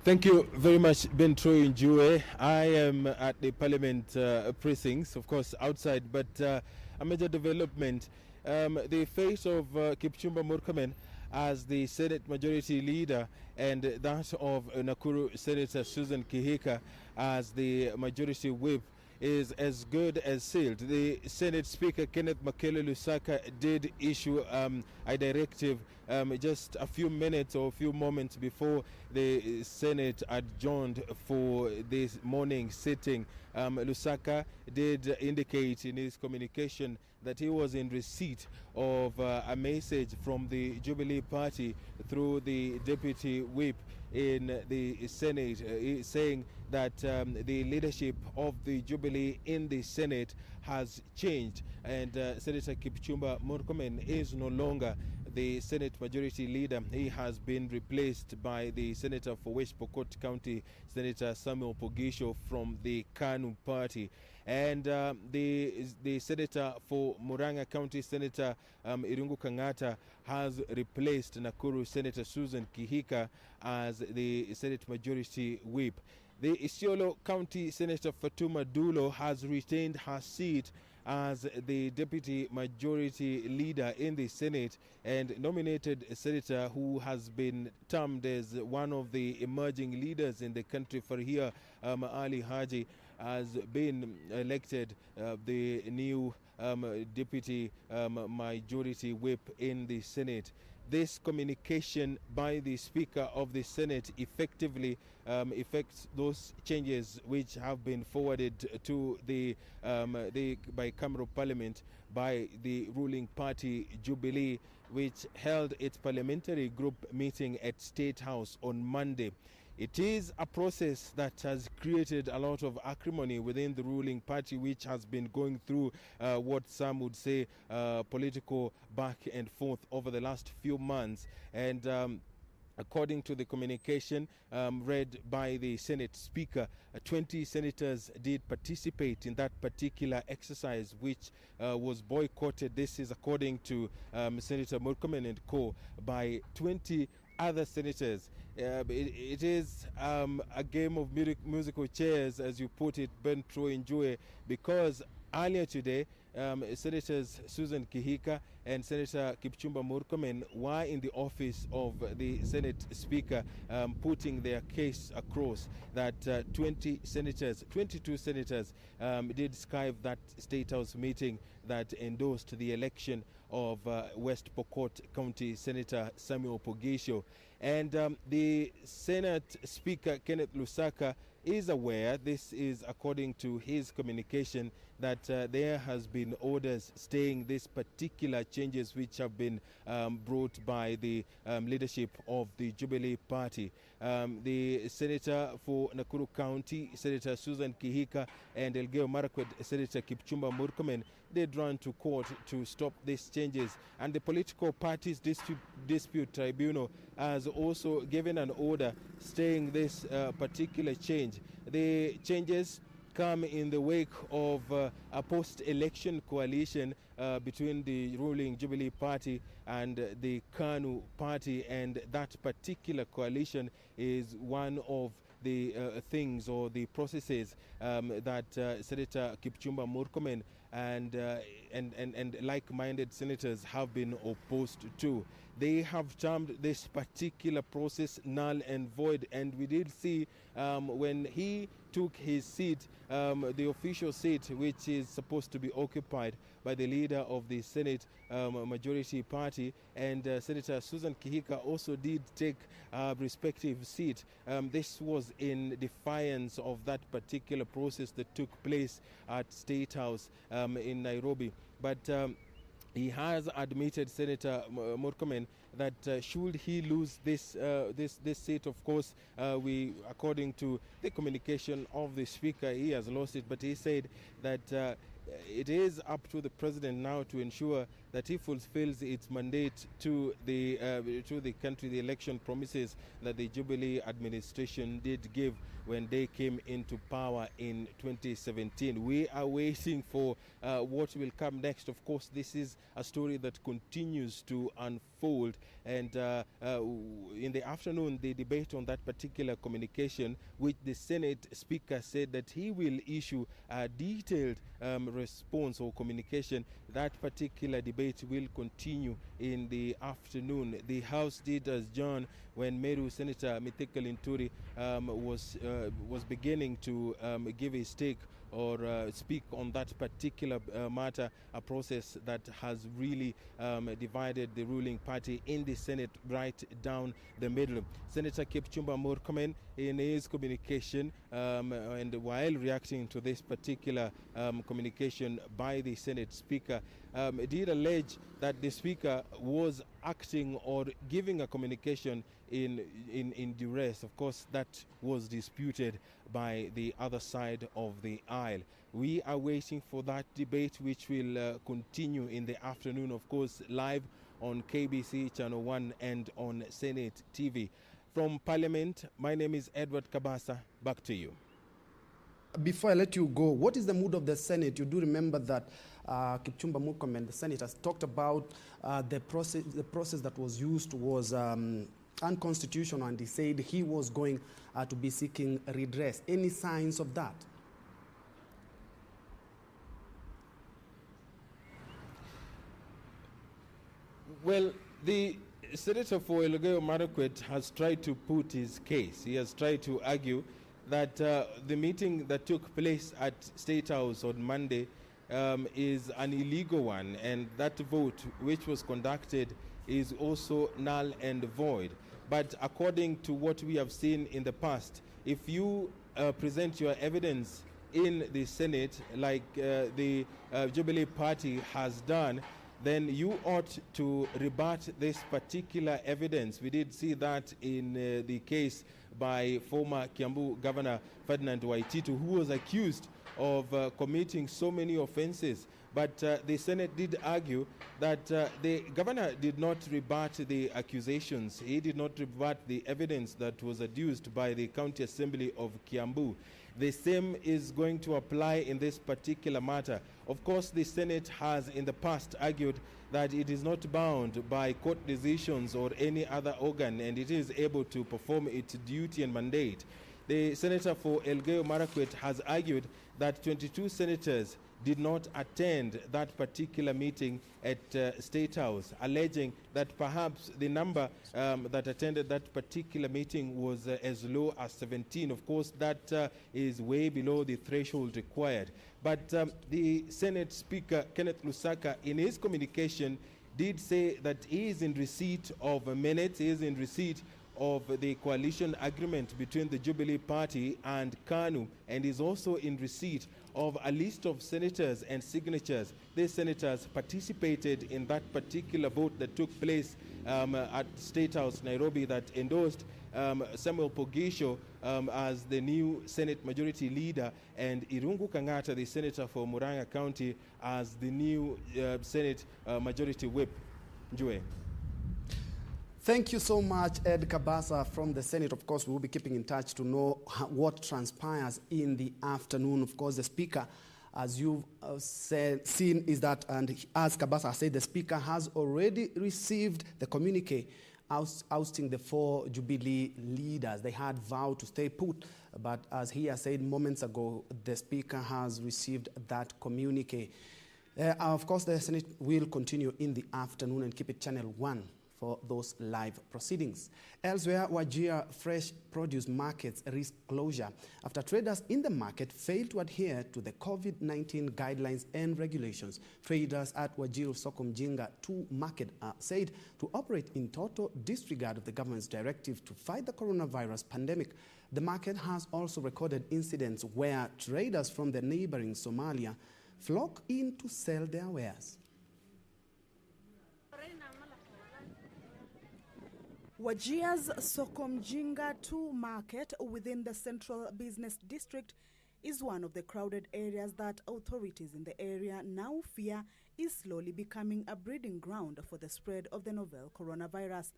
Thank you very much, Njue. I am at the Parliament precincts, of course, outside, but a major development. The face of Kipchumba Murkomen as the Senate Majority Leader and that of Nakuru Senator Susan Kihika as the Majority Whip is as good as sealed. The Senate Speaker Kenneth Makele Lusaka did issue a directive just a few minutes or a few moments before the Senate adjourned for this morning sitting. Lusaka did indicate in his communication that he was in receipt of a message from the Jubilee Party through the Deputy Whip in the Senate saying that the leadership of the Jubilee in the Senate has changed and Senator Kipchumba Murkomen is no longer the Senate Majority Leader. He has been replaced by the Senator for West Pokot County, Senator Samuel Pogisho from the KANU Party. And the Senator for Muranga County, Senator Irungu Kangata, has replaced Nakuru Senator Susan Kihika as the Senate Majority Whip. The Isiolo County Senator Fatuma Dulo has retained her seat as the Deputy Majority Leader in the Senate and nominated a senator who has been termed as one of the emerging leaders in the country, Farhia Ali Haji, has been elected the new Deputy Majority Whip in the Senate. This communication by the Speaker of the Senate effectively affects those changes which have been forwarded to the bicameral parliament by the ruling party Jubilee, which held its parliamentary group meeting at State House on Monday. It is a process that has created a lot of acrimony within the ruling party, which has been going through what some would say political back and forth over the last few months. And according to the communication read by the Senate Speaker, 20 senators did participate in that particular exercise, which was boycotted. This is according to Senator Murkomen and co. by 20 other senators. It is a game of musical chairs, as you put it, Njue, because earlier today, Senators Susan Kihika and Senator Kipchumba Murkomen were in the office of the Senate Speaker putting their case across that 22 senators did Skype that State House meeting that endorsed the election of West Pokot County Senator Samuel Pogisho. And the Senate Speaker Kenneth Lusaka is aware, this is according to his communication, that there has been orders staying these particular changes which have been brought by the leadership of the Jubilee Party. The Senator for Nakuru County, Senator Susan Kihika, and Elgeyo Marakwet Senator Kipchumba Murkomen did run to court to stop these changes, and the Political Parties Dispute Tribunal has also given an order staying this particular change. The changes come in the wake of a post-election coalition between the ruling Jubilee Party and the KANU Party, and that particular coalition is one of the things or the processes that Senator Kipchumba Murkomen and like-minded senators have been opposed to. They have termed this particular process null and void, and we did see when he took his seat, the official seat, which is supposed to be occupied by the leader of the Senate Majority Party, and Senator Susan Kihika also did take a respective seat. This was in defiance of that particular process that took place at State House in Nairobi. But he has admitted, Senator Murkomen, that should he lose this seat, of course, according to the communication of the Speaker, he has lost it. But he said that it is up to the President now to ensure that he fulfills its mandate to the country, the election promises that the Jubilee administration did give when they came into power in 2017. We are waiting for what will come next. Of course, this is a story that continues to unfold, and in the afternoon, the debate on that particular communication, which the Senate Speaker said that he will issue a detailed response or communication. That particular debate will continue in the afternoon. The House did adjourn when Meru Senator Mithika Linturi was beginning to give his take or speak on that particular matter, a process that has really divided the ruling party in the Senate right down the middle. Senator Kipchumba Murkomen, in his communication and while reacting to this particular communication by the Senate Speaker, did allege that the Speaker was acting or giving a communication in duress. Of course, that was disputed by the other side of the aisle. We are waiting for that debate, which will continue in the afternoon, of course, live on KBC Channel 1 and on Senate TV. From Parliament, my name is Edward Kabasa. Back to you. Before I let you go, what is the mood of the Senate? You do remember that Kipchumba Murkomen, the Senate, has talked about the process that was used was unconstitutional, and he said he was going to be seeking redress. Any signs of that? Well, the Senator for Elgeyo Marakwet has tried to put his case. He has tried to argue that the meeting that took place at State House on Monday is an illegal one, and that vote which was conducted is also null and void. But according to what we have seen in the past, if you present your evidence in the Senate like the Jubilee Party has done, then you ought to rebut this particular evidence. We did see that in the case by former Kiambu Governor Ferdinand Waititu, who was accused of committing so many offenses. But the Senate did argue that the governor did not rebut the accusations. He did not rebut the evidence that was adduced by the County Assembly of Kiambu. The same is going to apply in this particular matter. Of course, the Senate has in the past argued that it is not bound by court decisions or any other organ, and it is able to perform its duty and mandate. The Senator for Elgeyo Marakwet has argued that 22 senators did not attend that particular meeting at State House, alleging that perhaps the number that attended that particular meeting was as low as 17. Of course, that is way below the threshold required. But the Senate Speaker, Kenneth Lusaka, in his communication, did say that he is in receipt of minutes, he is in receipt of the coalition agreement between the Jubilee Party and KANU, and is also in receipt of a list of senators and signatures. These senators participated in that particular vote that took place at State House, Nairobi, that endorsed Samuel Pogisho as the new Senate Majority Leader, and Irungu Kangata, the Senator for Murang'a County, as the new Senate Majority Whip. Njue. Thank you so much, Ed Kabasa from the Senate. Of course, we will be keeping in touch to know what transpires in the afternoon. Of course, the Speaker, as you've seen, is that, and as Kabasa said, the Speaker has already received the communique ousting the 4 Jubilee leaders. They had vowed to stay put, but as he has said moments ago, the Speaker has received that communique. Of course, the Senate will continue in the afternoon and keep it Channel 1 for those live proceedings. Elsewhere, Wajir fresh produce markets risk closure after traders in the market failed to adhere to the COVID-19 guidelines and regulations. Traders at Wajir Soko Mjinga 2 market said to operate in total disregard of the government's directive to fight the coronavirus pandemic. The market has also recorded incidents where traders from the neighboring Somalia flock in to sell their wares. Wajir's Soko Mjinga 2 market within the Central Business District is one of the crowded areas that authorities in the area now fear is slowly becoming a breeding ground for the spread of the novel coronavirus.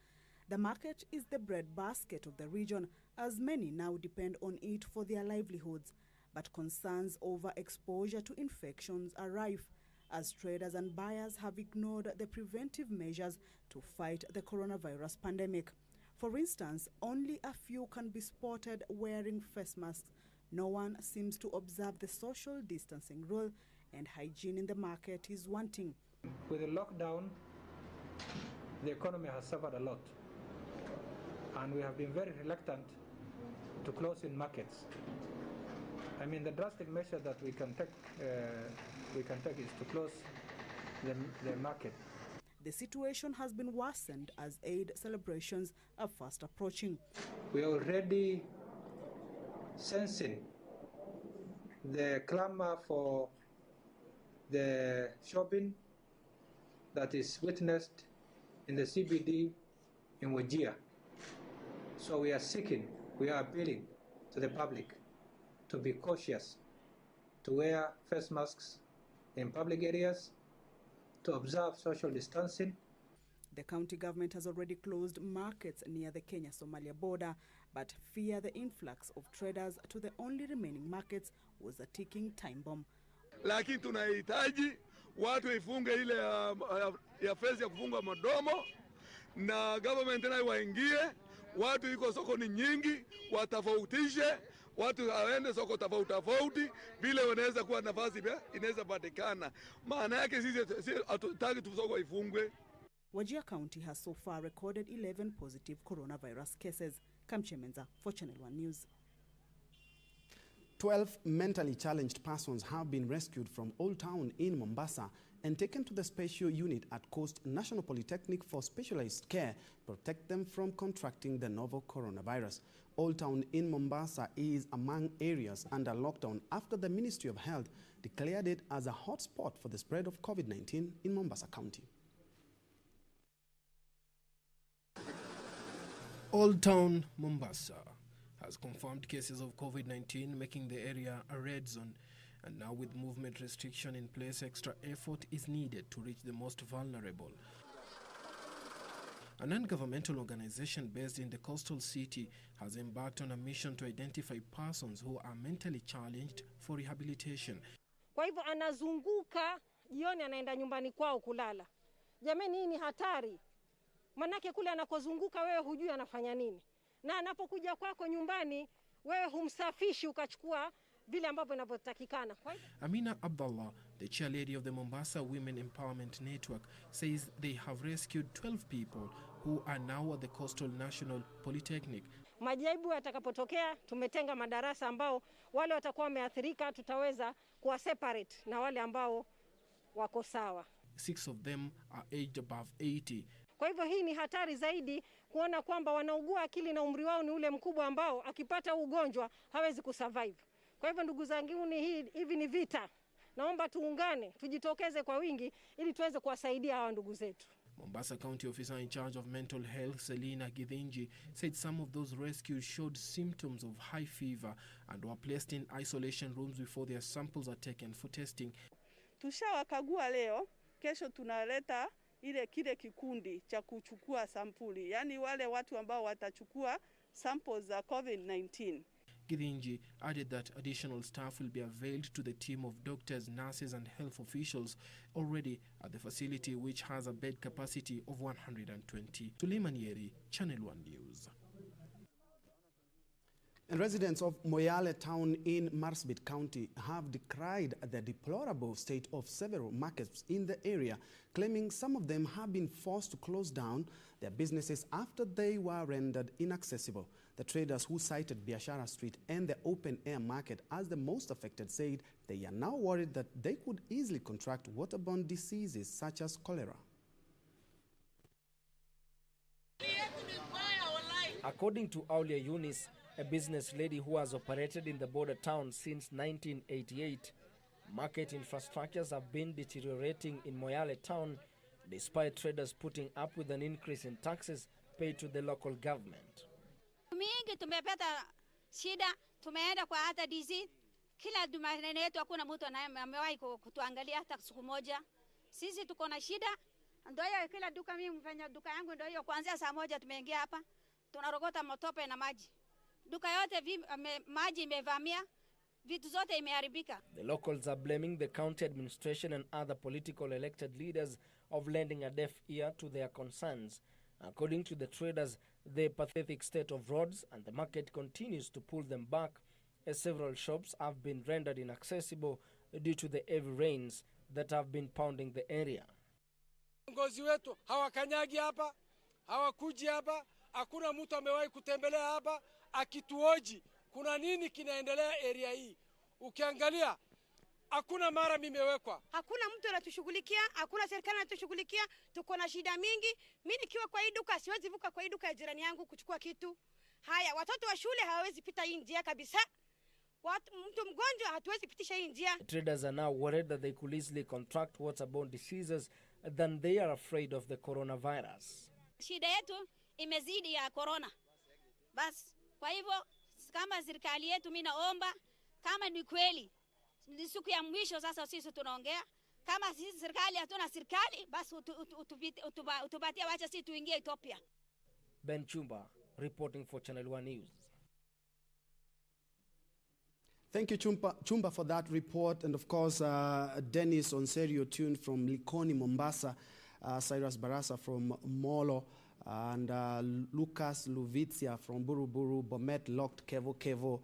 The market is the breadbasket of the region, as many now depend on it for their livelihoods. But concerns over exposure to infections are rife, as traders and buyers have ignored the preventive measures to fight the coronavirus pandemic. For instance, only a few can be spotted wearing face masks. No one seems to observe the social distancing rule, and hygiene in the market is wanting. With the lockdown, the economy has suffered a lot, and we have been very reluctant to close in markets. I mean, the drastic measure that we can take is to close the market. The situation has been worsened as Eid celebrations are fast approaching. We are already sensing the clamor for the shopping that is witnessed in the CBD in Wajir. So we are appealing to the public to be cautious, to wear face masks in public areas, to observe social distancing. The county government has already closed markets near the Kenya-Somalia border, but fear the influx of traders to the only remaining markets was a ticking time bomb. Lakini tunahitaji watu ifunge ile ya fezi ya kufunga madomo, na government nayo waingie, watu iko soko ni nyingi, watafautishe, watu waende soko tofauti vile wanaweza kuwa nafasi inaweza patikana. Maana yake sisi hatutaki tu soko ifungwe. Wajir County has so far recorded 11 positive coronavirus cases. Kamchemenza for Channel 1 News. 12 mentally challenged persons have been rescued from Old Town in Mombasa and taken to the special unit at Coast National Polytechnic for specialized care to protect them from contracting the novel coronavirus. Old Town in Mombasa is among areas under lockdown after the Ministry of Health declared it as a hotspot for the spread of COVID-19 in Mombasa County. Old Town, Mombasa has confirmed cases of COVID-19, making the area a red zone. And now with movement restriction in place, extra effort is needed to reach the most vulnerable. A non-governmental organization based in the coastal city has embarked on a mission to identify persons who are mentally challenged for rehabilitation. Kwa hivyo anazunguka, jioni anaenda nyumbani kwao kulala. Jamani, hii ni hatari. Manake kule anakozunguka wewe hujui anafanya nini. Na anapokuja kwako nyumbani, wewe humsafishi ukachukua vile ambavyo inavyotakikana. Amina Abdullah, the chairlady of the Mombasa Women Empowerment Network, says they have rescued 12 people who are now at the Coastal National Polytechnic. Majaibu yatakapotokea, tumetenga madarasa ambao wale watakuwa wameathirika tutaweza kuwa separate na wale ambao wako sawa. 6 of them are aged above 80. Kwa hivyo hii ni hatari zaidi kuona kwamba wanaugua akili na umri wao ni ule mkubwa ambao akipata ugonjwa hawezi kusurvive. Kwa hivyo ndugu zangu, hivi ni vita. Naomba tuungane, tujitokeze kwa wingi ili tuweze kuwasaidia hawa ndugu zetu. Mombasa County Officer in charge of mental health, Selina Githinji, said some of those rescued showed symptoms of high fever and were placed in isolation rooms before their samples are taken for testing. Tushawakagua leo, kesho tunaleta kile kikundi cha kuchukua sampuli, yani wale watu ambao watachukua samples za COVID-19. Githinji added that additional staff will be availed to the team of doctors, nurses and health officials already at the facility, which has a bed capacity of 120. Suleiman Yeri, Channel 1 News. And residents of MOYALE town in Marsabit County have decried the deplorable state of several markets in the area, claiming some of them have been forced to close down their businesses after they were rendered inaccessible. The traders who cited Biashara Street and the open-air market as the most affected said they are now worried that they could easily contract waterborne diseases such as cholera. According to Aulia Yunis, a business lady who has operated in the border town since 1988, market infrastructures have been deteriorating in Moyale town despite traders putting up with an increase in taxes paid to the local government. Mingi tumepata shida, tumeenda kwa hata DC, Kila maneno yetu hakuna mtu amewahi kutuangalia hata siku moja. Sisi tuko na shida. Ndio hiyo kila duka mimi mfanya duka yangu ndio hiyo kuanzia saa 1 tumeingia hapa. Tunarogota matope na maji. Duka yote maji imevamia. Vitu zote imeharibika. The locals are blaming the county administration and other political elected leaders of lending a deaf ear to their concerns. According to the traders, the pathetic state of roads and the market continues to pull them back, as several shops have been rendered inaccessible due to the heavy rains that have been pounding the area. Ngozi wetu hawakanyagi hapa, hawakuji hapa, hakuna mtu amewahi kutembelea hapa akituoji kuna nini kinaendelea area hii. Ukiangalia hakuna mara mimewekwa. Hakuna mtu anatushughulikia, hakuna serikali anatushughulikia. Tuko na shida mingi. Mimi nikiwa kwa hii duka siwezi vuka kwa hii duka ya jirani yangu kuchukua kitu. Haya, watoto wa shule hawawezi pita hii njia kabisa. Mtu mgonjwa hatuwezi pitisha hii njia. Traders are now worried that they could easily contract waterborne diseases than they are afraid of the coronavirus. Shida yetu imezidi ya corona. Bas, kwa hivyo kama serikali yetu mimi naomba kama ni kweli ni siku ya mwisho sasa sisi tunaongea kama sisi serikali hatuna serikali basi utupatie wacha sisi tuingie Ethiopia. Ben Chumba reporting for Channel 1 News. Thank you, Chumba, for that report. And of course, Dennis Onserio tuned from Likoni, Mombasa, Cyrus Barasa from Molo, and Lucas Luvizia from Buruburu, Bomet Locked, Kevo,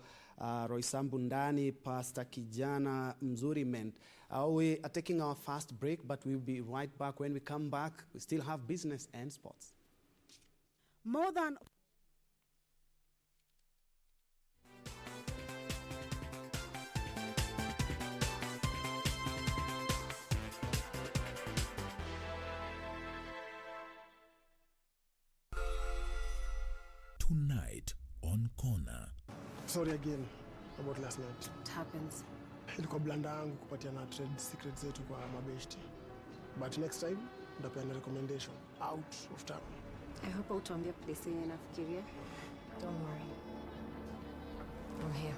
Roy Sambundani, Pastor Kijana Mzuriment. We are taking our first break, but we'll be right back. When we come back, we still have business and sports. More than Tonight on Corner. Sorry again about last night. It happens. Ilikuwa blanda yangu kupatia na trade secrets zetu kwa mabeshti. But next time, ndapeana recommendation out of town. I hope utaambia place yenye nafikiria. Don't worry. I'm here.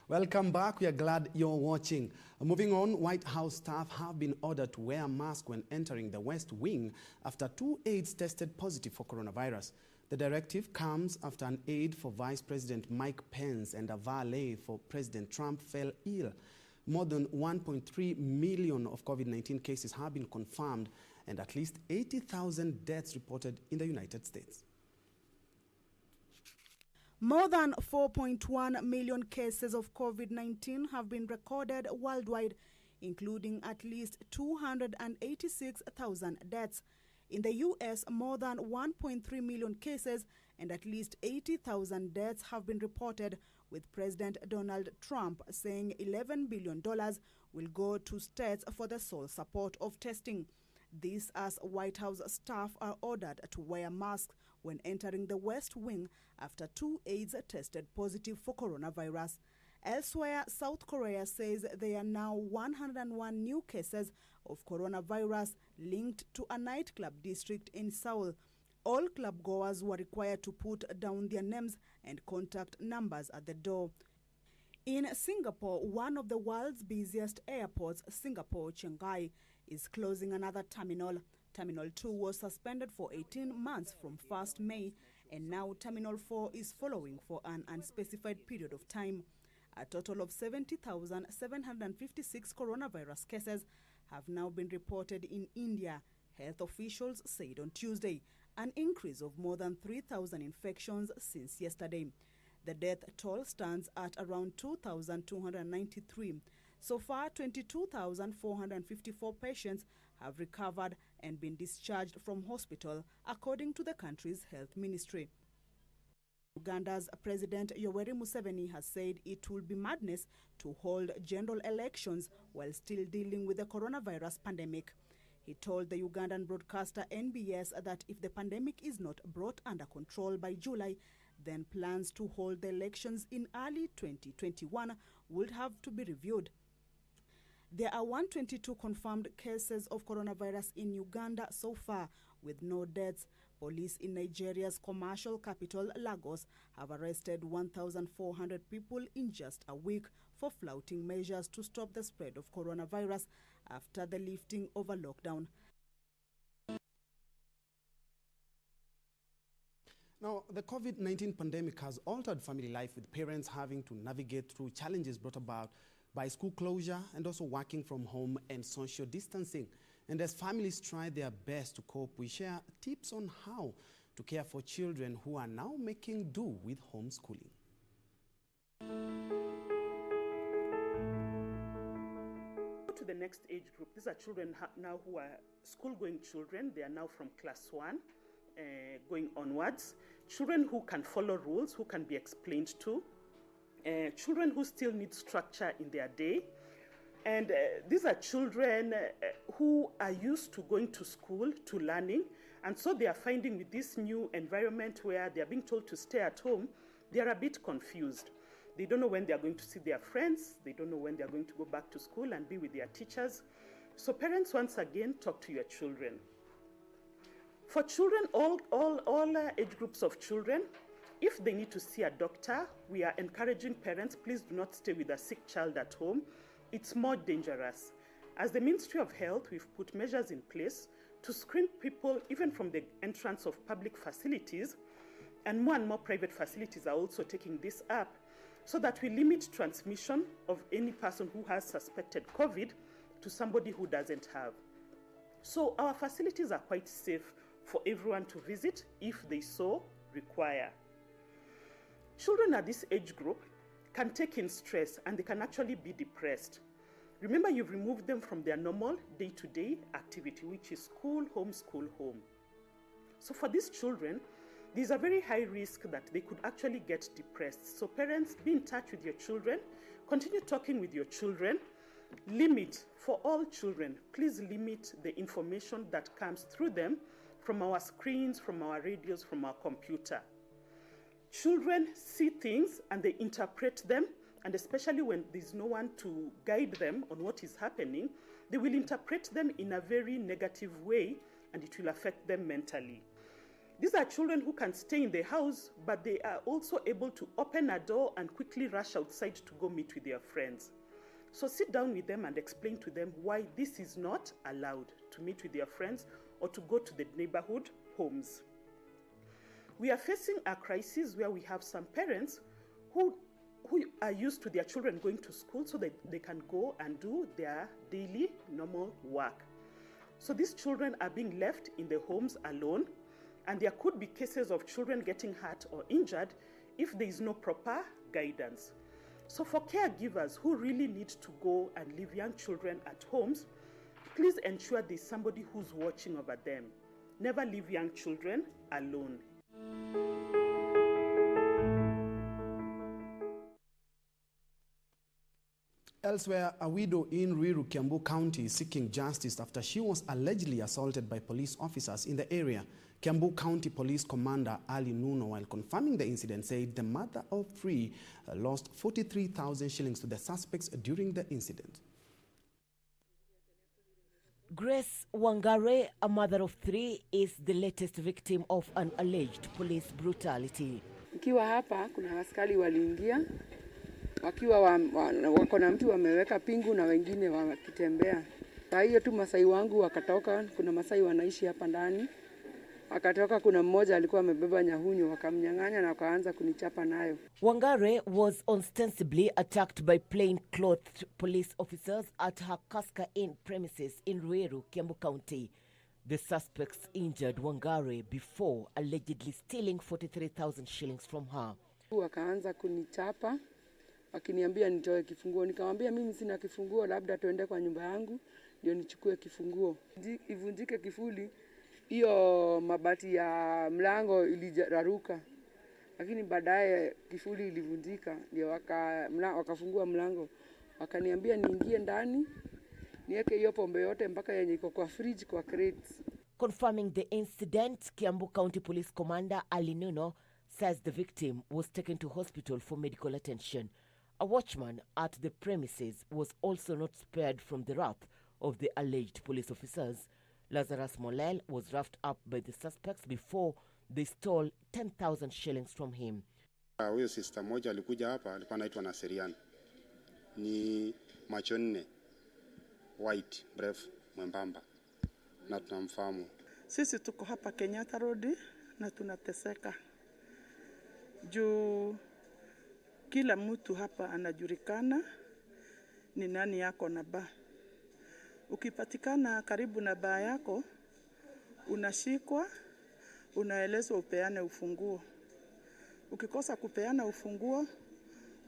Welcome back. We are glad you're watching. Moving on, White House staff have been ordered to wear a mask when entering the West Wing after 2 aides tested positive for coronavirus. The directive comes after an aide for Vice President Mike Pence and a valet for President Trump fell ill. More than 1.3 million of COVID-19 cases have been confirmed and at least 80,000 deaths reported in the United States. More than 4.1 million cases of COVID-19 have been recorded worldwide, including at least 286,000 deaths. In the U.S., more than 1.3 million cases and at least 80,000 deaths have been reported, with President Donald Trump saying $11 billion will go to states for the sole support of testing. This as White House staff are ordered to wear masks when entering the West Wing after 2 aides tested positive for coronavirus. Elsewhere, South Korea says there are now 101 new cases of coronavirus linked to a nightclub district in Seoul. All club goers were required to put down their names and contact numbers at the door. In Singapore, one of the world's busiest airports, Singapore Changi, is closing another terminal. Terminal 2 was suspended for 18 months from 1st May, and now Terminal 4 is following for an unspecified period of time. A total of 70,756 coronavirus cases have now been reported in India, health officials said on Tuesday, an increase of more than 3,000 infections since yesterday. The death toll stands at around 2,293. So far, 22,454 patients have recovered and been discharged from hospital, according to the country's health ministry. Uganda's President Yoweri Museveni has said it will be madness to hold general elections while still dealing with the coronavirus pandemic. He told the Ugandan broadcaster NBS that if the pandemic is not brought under control by July, then plans to hold the elections in early 2021 would have to be reviewed. There are 122 confirmed cases of coronavirus in Uganda so far, with no deaths. Police in Nigeria's commercial capital, Lagos, have arrested 1,400 people in just a week for flouting measures to stop the spread of coronavirus after the lifting of a lockdown. Now, the COVID-19 pandemic has altered family life, with parents having to navigate through challenges brought about by school closure and also working from home and social distancing. And as families try their best to cope, we share tips on how to care for children who are now making do with homeschooling. To the next age group, these are children now who are school-going children. They are now from class 1 going onwards. Children who can follow rules, who can be explained to. Children who still need structure in their day. And these are children who are used to going to school, to learning, and so they are finding with this new environment where they are being told to stay at home, they are a bit confused. They don't know when they are going to see their friends, they don't know when they are going to go back to school and be with their teachers. So parents, once again, talk to your children. For children, all age groups of children, if they need to see a doctor, we are encouraging parents, please do not stay with a sick child at home. It's more dangerous. As the Ministry of Health, we've put measures in place to screen people even from the entrance of public facilities, and more private facilities are also taking this up so that we limit transmission of any person who has suspected COVID to somebody who doesn't have. So our facilities are quite safe for everyone to visit if they so require. Children at this age group can take in stress and they can actually be depressed. Remember, you've removed them from their normal day-to-day activity, which is school, home, school, home. So for these children, there's a very high risk that they could actually get depressed. So parents, be in touch with your children, continue talking with your children, limit for all children, please limit the information that comes through them from our screens, from our radios, from our computer. Children see things and they interpret them, and especially when there's no one to guide them on what is happening, they will interpret them in a very negative way and it will affect them mentally. These are children who can stay in the house, but they are also able to open a door and quickly rush outside to go meet with their friends. So sit down with them and explain to them why this is not allowed, to meet with their friends or to go to the neighborhood homes. We are facing a crisis where we have some parents who are used to their children going to school so that they can go and do their daily normal work. So these children are being left in the homes alone, and there could be cases of children getting hurt or injured if there is no proper guidance. So for caregivers who really need to go and leave young children at homes, please ensure there's somebody who's watching over them. Never leave young children alone. Elsewhere, a widow in Ruiru, Kiambu County is seeking justice after she was allegedly assaulted by police officers in the area. Kiambu County Police Commander Ali Nuno, while confirming the incident, said the mother of three lost 43,000 shillings to the suspects during the incident. Grace Wangare, a mother of three, is the latest victim of an alleged police brutality. Nikiwa hapa kuna askari waliingia wakiwa wako na mtu wameweka pingu na wengine wakitembea. Kwa hiyo tu Masai wangu wakatoka, kuna Masai wanaishi hapa ndani. Akatoka, kuna mmoja alikuwa amebeba nyahunyo, wakamnyang'anya na wakaanza kunichapa nayo. Wangare was ostensibly attacked by plain-clothed police officers at her Kaska Inn premises in Ruiru, Kiambu County. The suspects injured Wangare before allegedly stealing 43,000 shillings from her. Wakaanza kunichapa akiniambia nitoe kifunguo. Nikamwambia mimi sina kifunguo, labda tuende kwa nyumba yangu ndio nichukue kifunguo. Ivunjike kifuli, hiyo mabati ya mlango iliraruka. Lakini baadaye kifuli ilivunjika, ndio wakafungua mlango. Wakaniambia niingie ndani, niweke hiyo pombe yote mpaka yenye iko kwa fridge kwa crates. Confirming the incident, Kiambu County Police Commander Ali Nuno says the victim was taken to hospital for medical attention. A watchman at the premises was also not spared from the wrath of the alleged police officers. Lazarus Molel was roughed up by the suspects before they stole 10,000 shillings from him. Huyo sister moja alikuja hapa, alikuwa anaitwa Naserian. Ni macho nne, white, brave, mwembamba. Na tunamfahamu. Sisi tuko hapa Kenyatta Road na tunateseka. Juu kila mtu hapa anajulikana ni nani yako na baa. Ukipatikana karibu na baa yako, unashikwa, unaelezwa upeane ufunguo. Ukikosa kupeana ufunguo,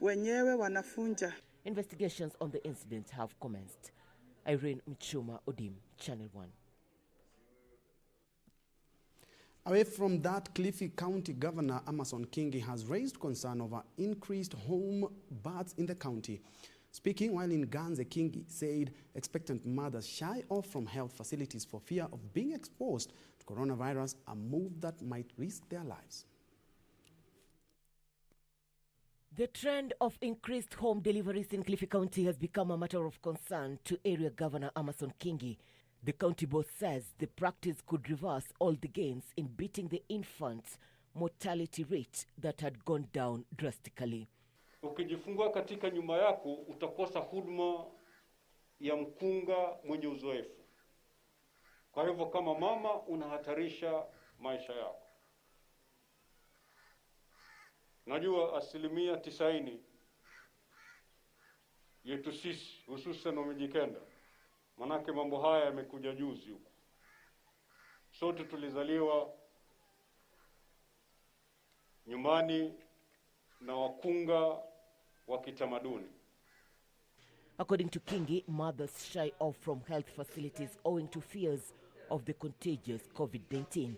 wenyewe wanafunja. Investigations on the incident have commenced. Irene Mchuma, Odim, Channel 1. Away from that, Kilifi County Governor Amason Kingi has raised concern over increased home births in the county. Speaking while in Ganze, Kingi said expectant mothers shy off from health facilities for fear of being exposed to coronavirus, a move that might risk their lives. The trend of increased home deliveries in Kilifi County has become a matter of concern to Area Governor Amason Kingi. The county boss says the practice could reverse all the gains in beating the infant mortality rate that had gone down drastically. Ukijifungua katika nyumba yako utakosa huduma ya mkunga mwenye uzoefu. Kwa hivyo kama mama unahatarisha maisha yako. Najua 90% yetu sisi hususan wamejikenda. Manake mambo haya yamekuja juzi huko. Sote tulizaliwa nyumbani na wakunga wa kitamaduni. According to Kingi, mothers shy off from health facilities owing to fears of the contagious COVID-19.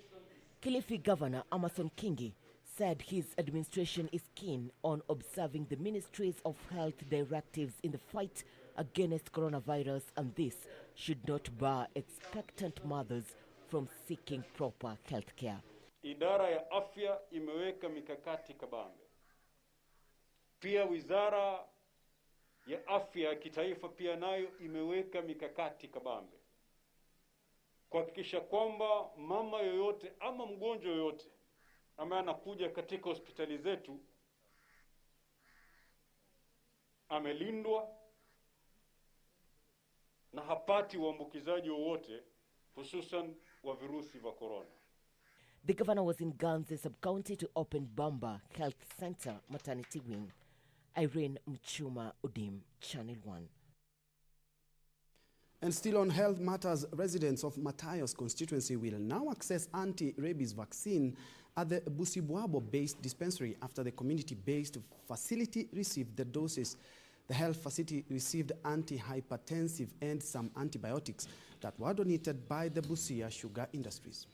Kilifi Governor Amason Kingi said his administration is keen on observing the Ministries of Health directives in the fight against coronavirus, and this should not bar expectant mothers from seeking proper health care. Idara ya afya imeweka mikakati kabambe. Pia wizara ya afya ya kitaifa pia nayo imeweka mikakati kabambe. Kuhakikisha kwamba mama yoyote ama mgonjwa yoyote ambaye anakuja katika hospitali zetu amelindwa na hapati uambukizaji wowote hususan wa virusi vya corona. The governor was in Ganze sub-county to open Bamba Health Center maternity wing. Irene Mchuma, Udim, Channel 1. And still on health matters, residents of Matayos constituency will now access anti-rabies vaccine at the Busibwabo-based dispensary after the community-based facility received the doses. The health facility received antihypertensive and some antibiotics that were donated by the Busia Sugar Industries.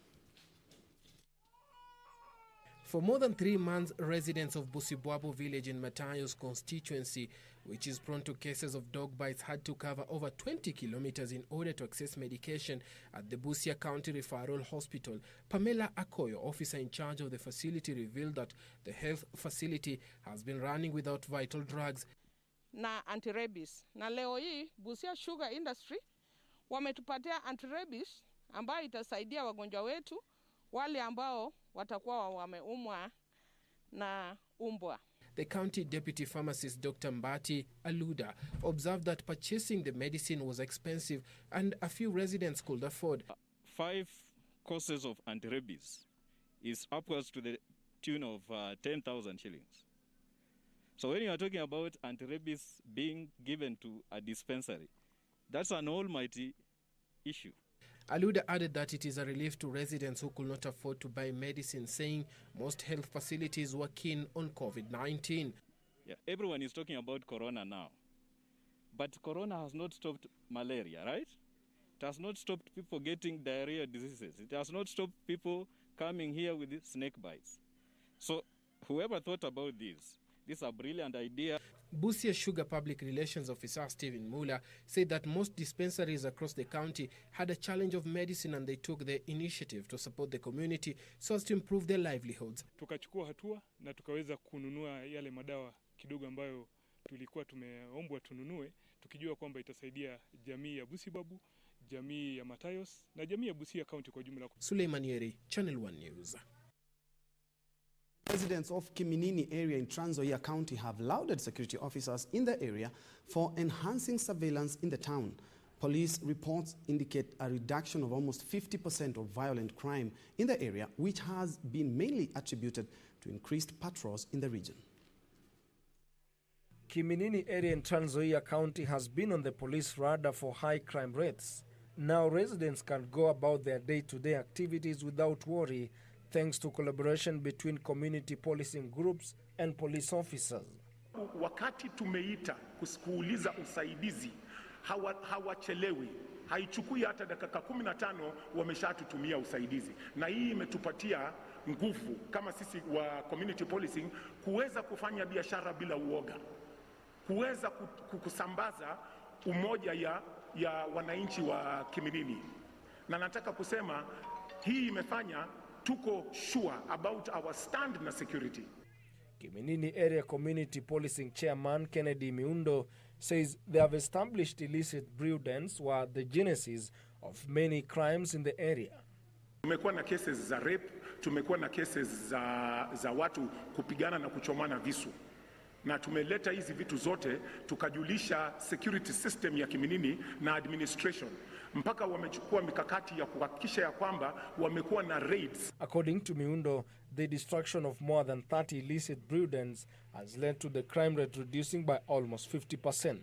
For more than 3 months, residents of Busibwabo village in Matayos constituency, which is prone to cases of dog bites, had to cover over 20 kilometers in order to access medication at the Busia County Referral Hospital. Pamela Akoyo, officer in charge of the facility, revealed that the health facility has been running without vital drugs. Na anti-rabies. Na leo hii Busia Sugar Industry wametupatia anti-rabies ambayo itasaidia wagonjwa wetu wale ambao watakuwa wameumwa na umbwa. The county deputy pharmacist Dr. Mbati Aluda observed that purchasing the medicine was expensive and a few residents could afford. 5 courses of anti-rabies is upwards to the tune of 10,000 shillings. So when you are talking about anti-rabies being given to a dispensary, that's an almighty issue. Aluda added that it is a relief to residents who could not afford to buy medicine, saying most health facilities were keen on COVID-19. Yeah, everyone is talking about corona now. But corona has not stopped malaria, right? It has not stopped people getting diarrhea diseases. It has not stopped people coming here with snake bites. So whoever thought about this is a brilliant idea. Busia Sugar Public Relations Officer Stephen Muller said that most dispensaries across the county had a challenge of medicine, and they took the initiative to support the community so as to improve their livelihoods. Tukachukua hatua na tukaweza kununua yale madawa kidogo ambayo tulikuwa tumeombwa tununue, tukijua kwamba itasaidia jamii ya Busibabu, jamii ya Matayos na jamii ya Busia County kwa jumla. Suleiman Yeri, Channel 1 News. Residents of Kiminini area in Trans Nzoia County have lauded security officers in the area for enhancing surveillance in the town. Police reports indicate a reduction of almost 50% of violent crime in the area, which has been mainly attributed to increased patrols in the region. Kiminini area in Trans Nzoia County has been on the police radar for high crime rates. Now residents can go about their day-to-day activities without worry, thanks to collaboration between community policing groups and police officers. Wakati tumeita kuuliza usaidizi, hawachelewi. Haichukui hata dakika 15 wameshatutumia usaidizi. Na hii imetupatia nguvu kama sisi wa community policing kuweza kufanya biashara bila uoga. Kuweza kusambaza umoja ya wananchi wa Kiminini. Na nataka kusema hii imefanya tuko sure about our stand na security. Kiminini Area Community Policing Chairman Kennedy Miundo says they have established illicit brew dens were the genesis of many crimes in the area. Tumekuwa na cases za rape, tumekuwa na cases za watu kupigana na kuchomana visu. Na tumeleta hizi vitu zote tukajulisha security system ya Kiminini na administration. Mpaka wamechukua mikakati ya kuhakikisha ya kwamba wamekuwa na raids. According to Miundo, the destruction of more than 30 illicit brew dens has led to the crime rate reducing by almost 50%.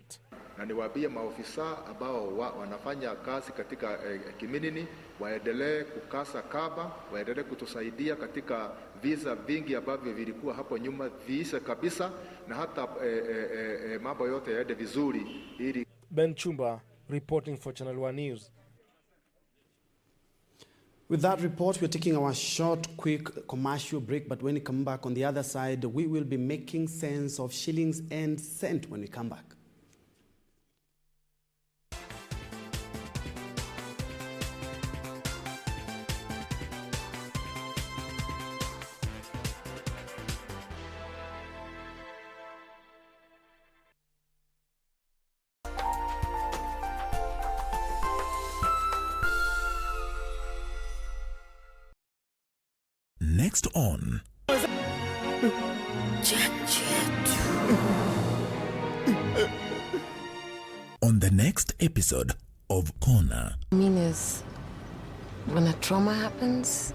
Na niwaambie maofisa ambao wanafanya kazi katika Kiminini waendelee kukasa kaba, waendelee kutusaidia katika visa vingi ambavyo vilikuwa hapo nyuma viishe kabisa, na hata mambo yote yaende vizuri ili. Ben Chumba reporting for Channel 1 News. With that report, we're taking our short, quick commercial break, but when we come back on the other side, we will be making sense of shillings and cent when we come back. Next on the next episode of Corner. I mean is, when a trauma happens,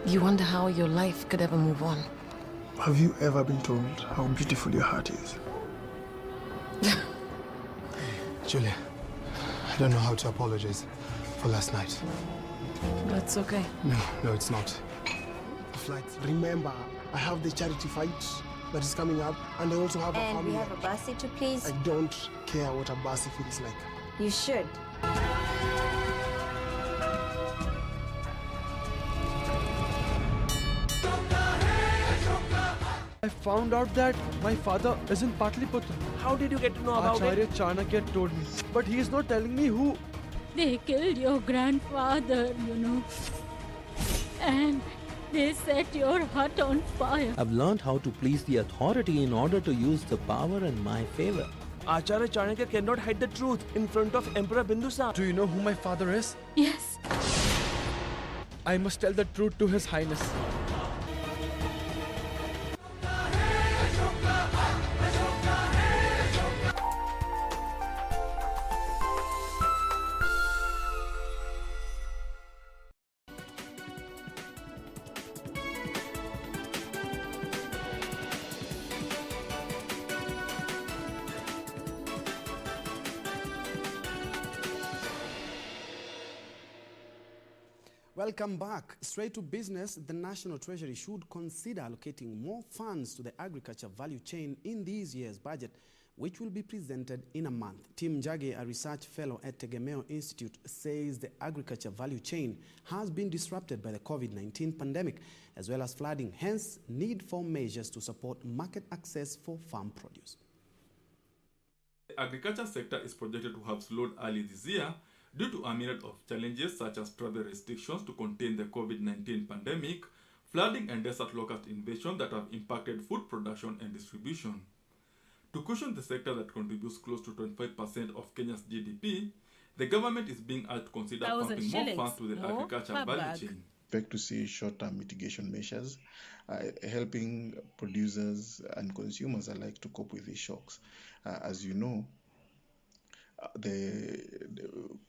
you wonder how your life could ever move on. Have you ever been told how beautiful your heart is? Julia, I don't know how to apologize for last night. That's okay. No, it's not. Remember, I have the charity fight that is coming up, and I also have a family. And we have a bus seat, please. I don't care what a bus feels like. You should. I found out that my father is in Patliputra. How did you get to know about Acharya it? Chanakya told me, but he is not telling me who. They killed your grandfather, you know. And they set your hut on fire. I've learned how to please the authority in order to use the power in my favor. Acharya Chanakya cannot hide the truth in front of Emperor Bindusar. Do you know who my father is? Yes. I must tell the truth to His Highness. Welcome back. Straight to business, the National Treasury should consider allocating more funds to the agriculture value chain in this year's budget, which will be presented in a month. Tim Njue, a research fellow at Tegemeo Institute, says the agriculture value chain has been disrupted by the COVID-19 pandemic, as well as flooding, hence need for measures to support market access for farm produce. The agriculture sector is projected to have slowed early this year due to a myriad of challenges such as travel restrictions to contain the COVID-19 pandemic, flooding and desert locust invasion that have impacted food production and distribution. To cushion the sector that contributes close to 25% of Kenya's GDP, the government is being urged to consider pumping more funds to the agriculture value chain. Expect to see short-term mitigation measures helping producers and consumers alike to cope with these shocks. As you know, the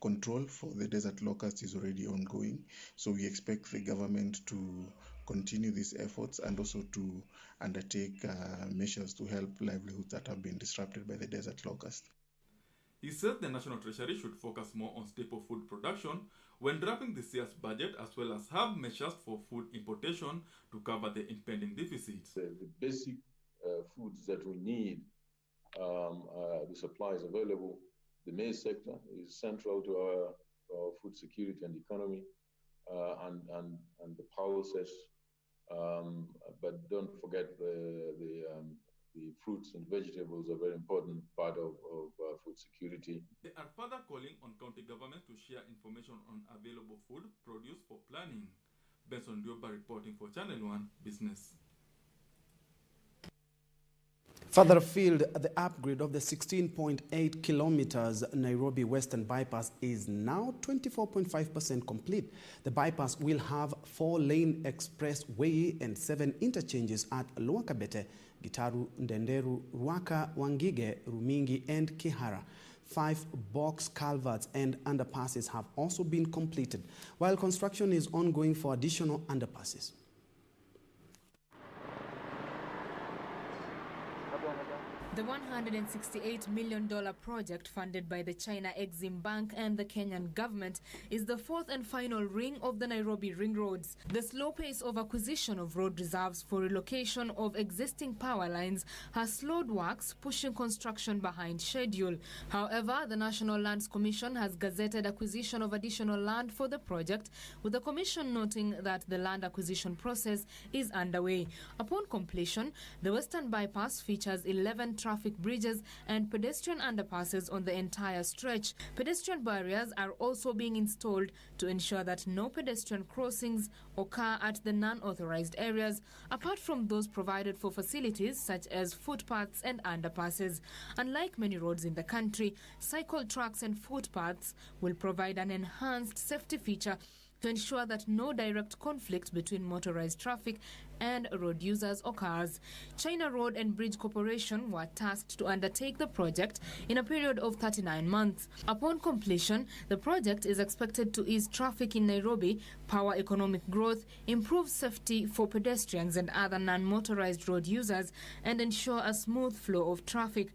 control for the desert locust is already ongoing, so we expect the government to continue these efforts and also to undertake measures to help livelihoods that have been disrupted by the desert locust. He said the National Treasury should focus more on staple food production when drafting this year's budget, as well as have measures for food importation to cover the impending deficit. The basic foods that we need, the supply is available. The maize sector is central to our food security and economy, and the pulses. But don't forget the fruits and vegetables are a very important part of food security. They are further calling on county governments to share information on available food produce for planning. Benson Dioba reporting for Channel 1 Business. Further afield, the upgrade of the 16.8 kilometers Nairobi Western Bypass is now 24.5% complete. The bypass will have 4-lane expressway and 7 interchanges at Lower Kabete, Gitaru, Ndenderu, Ruaka, Wangige, Rumingi, and Kihara. 5 box culverts and underpasses have also been completed, while construction is ongoing for additional underpasses. The $168 million project funded by the China Exim Bank and the Kenyan government is the 4th and final ring of the Nairobi ring roads. The slow pace of acquisition of road reserves for relocation of existing power lines has slowed works, pushing construction behind schedule. However, the National Lands Commission has gazetted acquisition of additional land for the project, with the commission noting that the land acquisition process is underway. Upon completion, the Western Bypass features 11 traffic bridges and pedestrian underpasses on the entire stretch. Pedestrian barriers are also being installed to ensure that no pedestrian crossings occur at the non-authorized areas, apart from those provided for facilities such as footpaths and underpasses. Unlike many roads in the country, cycle tracks and footpaths will provide an enhanced safety feature to ensure that no direct conflict between motorized traffic and road users occurs. China Road and Bridge Corporation were tasked to undertake the project in a period of 39 months. Upon completion, the project is expected to ease traffic in Nairobi, power economic growth, improve safety for pedestrians and other non-motorized road users, and ensure a smooth flow of traffic.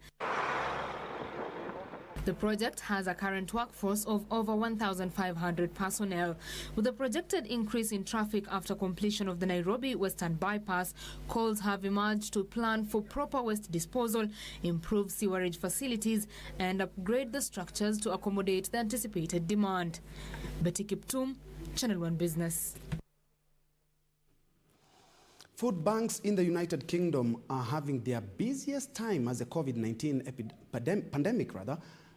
The project has a current workforce of over 1,500 personnel. With a projected increase in traffic after completion of the Nairobi Western Bypass, calls have emerged to plan for proper waste disposal, improve sewerage facilities, and upgrade the structures to accommodate the anticipated demand. Betty Kiptum, Channel 1 Business. Food banks in the United Kingdom are having their busiest time as the COVID-19 pandemic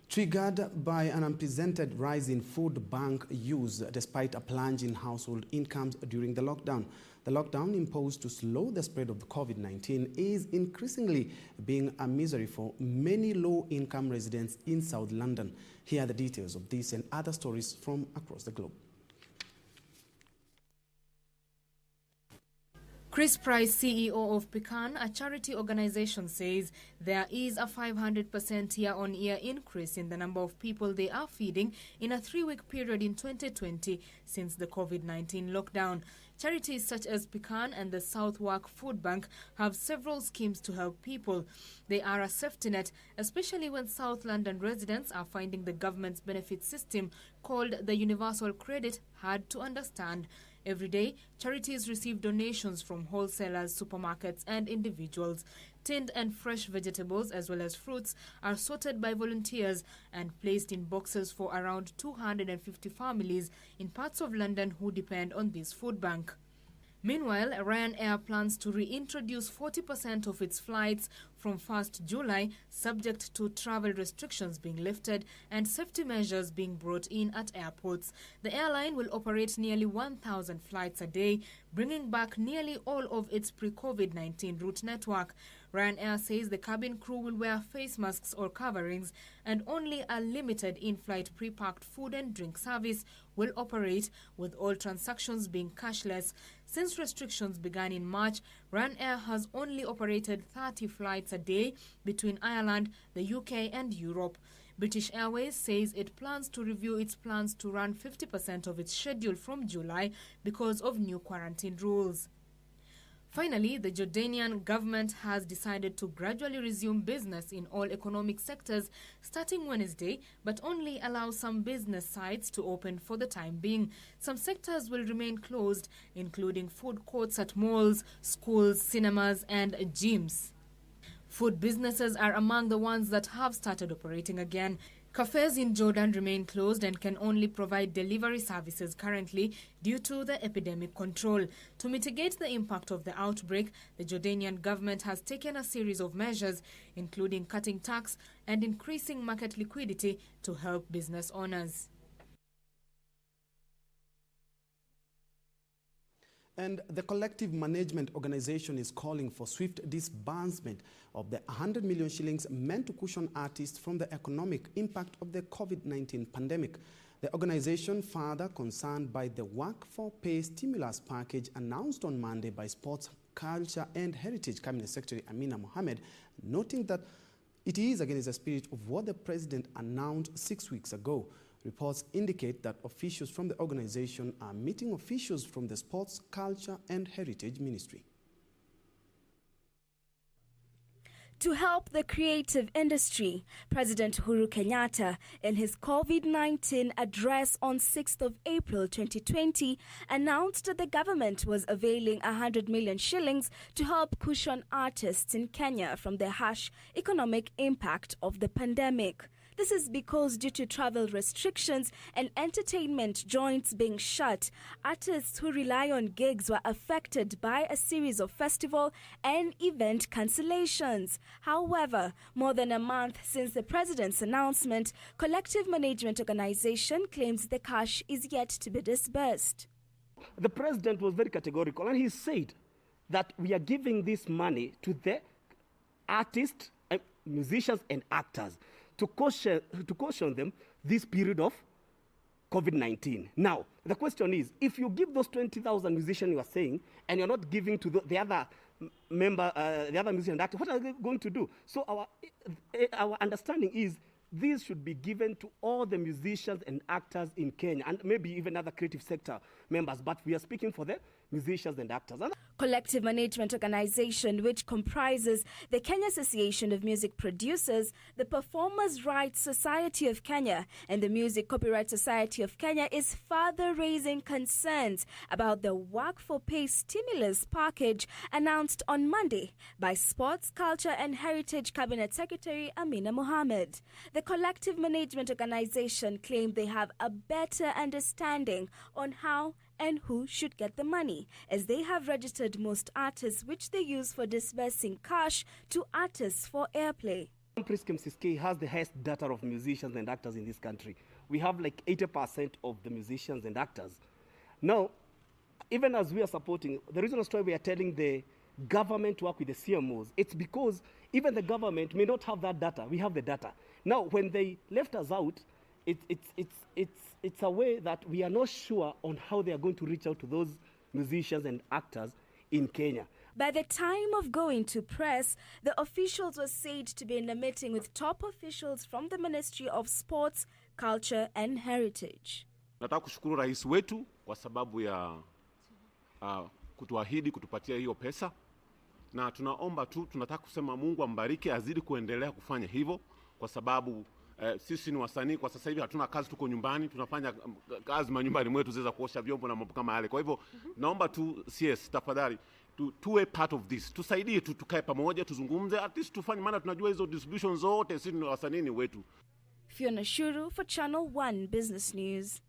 triggered by an unprecedented rise in food bank use despite a plunge in household incomes during the lockdown. The lockdown imposed to slow the spread of the COVID-19 is increasingly being a misery for many low-income residents in South London. Here are the details of this and other stories from across the globe. Chris Price, CEO of Pecan, a charity organization, says there is a 500% year-on-year increase in the number of people they are feeding in a 3-week period in 2020 since the COVID-19 lockdown. Charities such as Pecan and the Southwark Food Bank have several schemes to help people. They are a safety net, especially when South London residents are finding the government's benefit system called the Universal Credit, had to understand. Every day, charities receive donations from wholesalers, supermarkets, and individuals. Tinned and fresh vegetables as well as fruits are sorted by volunteers and placed in boxes for around 250 families in parts of London who depend on this food bank. Meanwhile, Ryanair plans to reintroduce 40% of its flights from 1st July, subject to travel restrictions being lifted and safety measures being brought in at airports. The airline will operate nearly 1,000 flights a day, bringing back nearly all of its pre-COVID-19 route network. Ryanair says the cabin crew will wear face masks or coverings, and only a limited in-flight pre-packed food and drink service will operate, with all transactions being cashless. Since restrictions began in March, Ryanair has only operated 30 flights a day between Ireland, the UK and Europe. British Airways says it plans to review its plans to run 50% of its schedule from July because of new quarantine rules. Finally, the Jordanian government has decided to gradually resume business in all economic sectors starting Wednesday, but only allow some business sites to open for the time being. Some sectors will remain closed, including food courts at malls, schools, cinemas, and gyms. Food businesses are among the ones that have started operating again. Cafes in Jordan remain closed and can only provide delivery services currently due to the epidemic control. To mitigate the impact of the outbreak, the Jordanian government has taken a series of measures, including cutting tax and increasing market liquidity to help business owners. And the Collective Management Organization is calling for swift disbursement of the 100 million shillings meant to cushion artists from the economic impact of the COVID-19 pandemic. The organization, further concerned by the work for pay stimulus package announced on Monday by Sports, Culture and Heritage Cabinet Secretary Amina Mohamed, noting that it is against the spirit of what the president announced 6 weeks ago. Reports indicate that officials from the organization are meeting officials from the Sports, Culture and Heritage Ministry. To help the creative industry, President Uhuru Kenyatta, in his COVID-19 address on 6th of April 2020, announced that the government was availing 100 million shillings to help cushion artists in Kenya from the harsh economic impact of the pandemic. This is because due to travel restrictions and entertainment joints being shut, artists who rely on gigs were affected by a series of festival and event cancellations. However, more than a month since the president's announcement, Collective Management Organization claims the cash is yet to be disbursed. The president was very categorical, and he said that we are giving this money to the artists, musicians and actors to caution them this period of COVID-19. Now, the question is, if you give those 20,000 musicians you are saying, and you're not giving to the other musician and actor, what are they going to do? So our understanding is these should be given to all the musicians and actors in Kenya, and maybe even other creative sector members, but we are speaking for the musicians and actors. Collective Management Organization, which comprises the Kenya Association of Music Producers, the Performers' Rights Society of Kenya, and the Music Copyright Society of Kenya, is further raising concerns about the work for pay stimulus package announced on Monday by Sports, Culture and Heritage Cabinet Secretary Amina Mohamed. The Collective Management Organization claimed they have a better understanding on how and who should get the money, as they have registered most artists, which they use for disbursing cash to artists for airplay. Priscom Siskei has the highest data of musicians and actors in this country. We have like 80% of the musicians and actors. Now, even as we are supporting, the reason why we are telling the government to work with the CMOs, it's because even the government may not have that data. We have the data. Now, when they left us out, it's a way that we are not sure on how they are going to reach out to those musicians and actors in Kenya. By the time of going to press, the officials were said to be in a meeting with top officials from the Ministry of Sports, Culture and Heritage. Nataka kushukuru rais wetu kwa sababu ya kutuahidi kutupatia hiyo pesa, na tunaomba tu, tunataka kusema Mungu ambariki, azidi kuendelea kufanya hivyo, kwa sababu Sisi ni wasanii kwa sasa hivi hatuna kazi, tuko nyumbani, tunafanya kazi manyumbani mwetu za kuosha vyombo na mambo kama yale. Kwa hivyo naomba tu CS tafadhali tuwe part of this. Tusaidie tukae pamoja, tuzungumze, at least tufanye, maana tunajua hizo distribution zote sisi ni wasanii ni wetu. Fiona Shuru for Channel 1 Business News.